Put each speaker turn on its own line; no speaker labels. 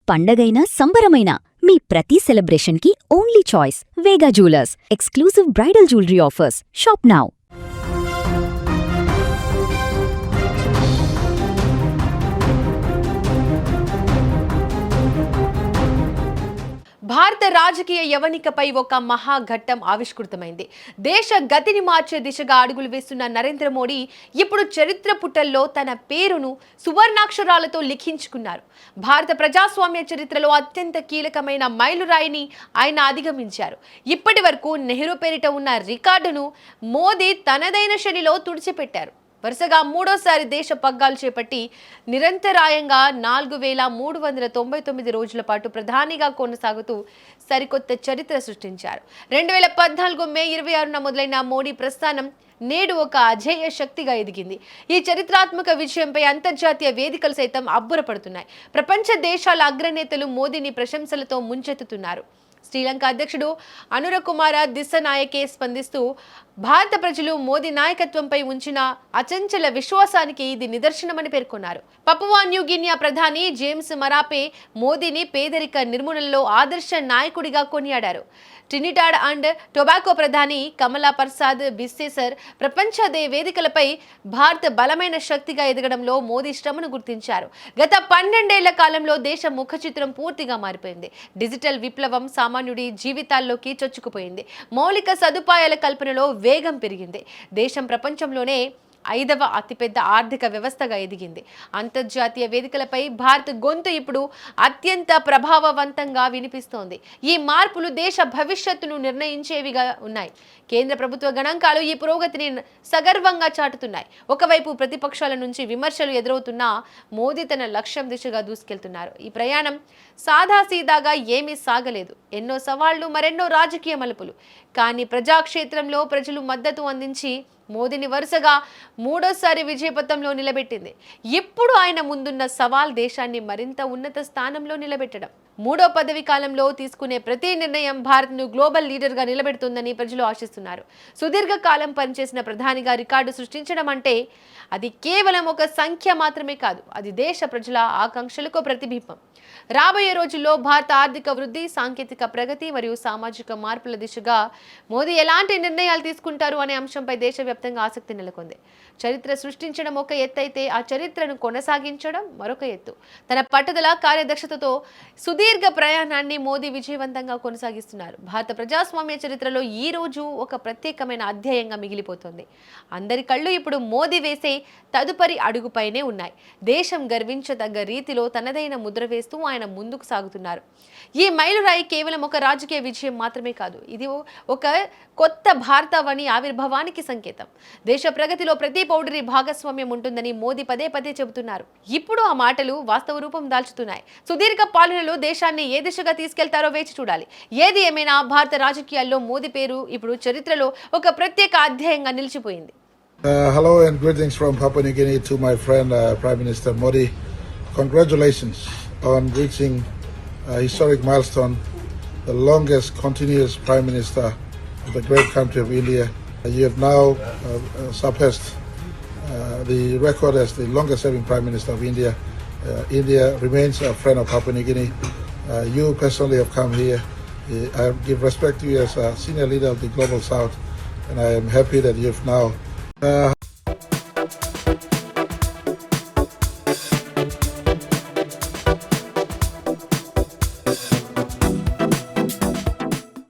పండగైనా సంబరమైనా మీ ప్రతి సెలబ్రేషన్కి only choice Vega jewellers exclusive bridal jewellery offers. Shop now.
భారత రాజకీయ యవనికపై ఒక మహాఘట్టం ఆవిష్కృతమైంది. దేశ గతిని మార్చే దిశగా అడుగులు వేస్తున్న నరేంద్ర మోడీ ఇప్పుడు చరిత్ర పుటల్లో తన పేరును సువర్ణాక్షరాలతో లిఖించుకున్నారు. భారత ప్రజాస్వామ్య చరిత్రలో అత్యంత కీలకమైన మైలురాయిని ఆయన అధిగమించారు. ఇప్పటి వరకు నెహ్రూ పేరిట ఉన్న రికార్డును మోదీ తనదైన శైలిలో తుడిచిపెట్టారు. వరుసగా మూడోసారి దేశ పగ్గాలు చేపట్టి నిరంతరాయంగా 4399 రోజుల పాటు ప్రధానిగా కొనసాగుతూ సరికొత్త చరిత్ర సృష్టించారు. 2014 మే 26న మొదలైన మోడీ ప్రస్థానం నేడు ఒక అజేయ శక్తిగా ఎదిగింది. ఈ చరిత్రాత్మక విజయంపై అంతర్జాతీయ వేదికలు సైతం అబ్బురపడుతున్నాయి. ప్రపంచ దేశాల అగ్రనేతలు మోదీని ప్రశంసలతో ముంచెత్తుతున్నారు. శ్రీలంక అధ్యక్షుడు అనురకుమార దిశనాయకే స్పందిస్తూ భారత ప్రజలు మోదీ నాయకత్వంపై ఉంచిన అచంచల విశ్వాసానికి ఇది నిదర్శనమని పేర్కొన్నారు. పపువా న్యూగినియా ప్రధాని జేమ్స్ మరాపే మోదీని పేదరిక నిర్మూలనలో ఆదర్శ నాయకుడిగా కొనియాడారు. ట్రినిడాడ్ అండ్ టొబాకో ప్రధాని కమలా ప్రసాద్ బిస్సేసర్ ప్రపంచ వేదికలపై భారత బలమైన శక్తిగా ఎదగడంలో మోదీ శ్రమను గుర్తించారు. గత 12 ఏళ్ల కాలంలో దేశ ముఖ చిత్రం పూర్తిగా మారిపోయింది. డిజిటల్ విప్లవం సామాన్యుడి జీవితాల్లోకి చొచ్చుకుపోయింది. మౌలిక సదుపాయాల కల్పనలో వేగం పెరిగింది. దేశం ప్రపంచంలోనే 5వ అతిపెద్ద ఆర్థిక వ్యవస్థగా ఎదిగింది. అంతర్జాతీయ వేదికలపై భారత్ గొంతు ఇప్పుడు అత్యంత ప్రభావవంతంగా వినిపిస్తోంది. ఈ మార్పులు దేశ భవిష్యత్తును నిర్ణయించేవిగా ఉన్నాయి. కేంద్ర ప్రభుత్వ గణాంకాలు ఈ పురోగతిని సగర్వంగా చాటుతున్నాయి. ఒకవైపు ప్రతిపక్షాల నుంచి విమర్శలు ఎదురవుతున్నా మోదీ తన లక్ష్యం దిశగా దూసుకెళ్తున్నారు. ఈ ప్రయాణం సాదాసీదాగా ఏమీ సాగలేదు. ఎన్నో సవాళ్లు, మరెన్నో రాజకీయ మలుపులు. కానీ ప్రజాక్షేత్రంలో ప్రజలు మద్దతు అందించి మోదీని వరుసగా మూడోసారి విజయపథంలో నిలబెట్టింది. ఇప్పుడు ఆయన ముందున్న సవాల్ దేశాన్ని మరింత ఉన్నత స్థానంలో నిలబెట్టడం. మూడో పదవి కాలంలో తీసుకునే ప్రతి నిర్ణయం భారత్ను గ్లోబల్ లీడర్గా నిలబెడుతుందని ప్రజలు ఆశిస్తున్నారు. సుదీర్ఘ కాలం పనిచేసిన ప్రధానిగా రికార్డు సృష్టించడం అంటే అది కేవలం ఒక సంఖ్య మాత్రమే కాదు, అది దేశ ప్రజల ఆకాంక్షలకు ప్రతిబింబం. రాబోయే రోజుల్లో భారత ఆర్థిక వృద్ధి, సాంకేతిక ప్రగతి మరియు సామాజిక మార్పుల దిశగా మోదీ ఎలాంటి నిర్ణయాలు తీసుకుంటారు అనే అంశంపై దేశవ్యాప్తంగా ఆసక్తి నెలకొంది. చరిత్ర సృష్టించడం ఒక ఎత్తు అయితే ఆ చరిత్రను కొనసాగించడం మరొక ఎత్తు. తన పట్టుదల, కార్యదక్షతతో సుదీర్ఘ ప్రయాణాన్ని మోదీ విజయవంతంగా కొనసాగిస్తున్నారు. భారత ప్రజాస్వామ్య చరిత్రలో ఈ రోజు ఒక ప్రత్యేకమైన అధ్యాయంగా మిగిలిపోతుంది. అందరి కళ్ళు ఇప్పుడు మోదీ వేసే తదుపరి అడుగుపైనే ఉన్నాయి. దేశం గర్వించదగ్గ రీతిలో తనదైన ముద్ర వేస్తూ ఆయన ముందుకు సాగుతున్నారు. ఈ మైలురాయి కేవలం ఒక రాజకీయ విజయం మాత్రమే కాదు, ఇది ఒక కొత్త భారతావని ఆవిర్భావానికి సంకేతం. దేశ ప్రగతిలో ప్రతి పౌరుడి భాగస్వామ్యం ఉంటుందని మోదీ పదే పదే చెబుతున్నారు. ఇప్పుడు ఆ మాటలు వాస్తవ రూపం దాల్చుతున్నాయి. సుదీర్ఘ పాలనలో దేశాన్ని ఏ దిశగా తీసుకెళ్తారో వేచి చూడాలి. ఏది ఏమైనా భారత రాజకీయాల్లో మోదీ పేరు ఇప్పుడు చరిత్రలో ఒక ప్రత్యేక అధ్యాయంగా నిలిచిపోయింది.
Hello and greetings from Papua New Guinea to my friend Prime Minister Modi. Congratulations on reaching a historic milestone, the longest continuous Prime Minister of the great country of India. You have now surpassed the record as the longest serving Prime Minister of India. India remains a friend of Papua New Guinea. You personally have come here. I give respect to you as a senior leader of the Global South, and I am happy that you have now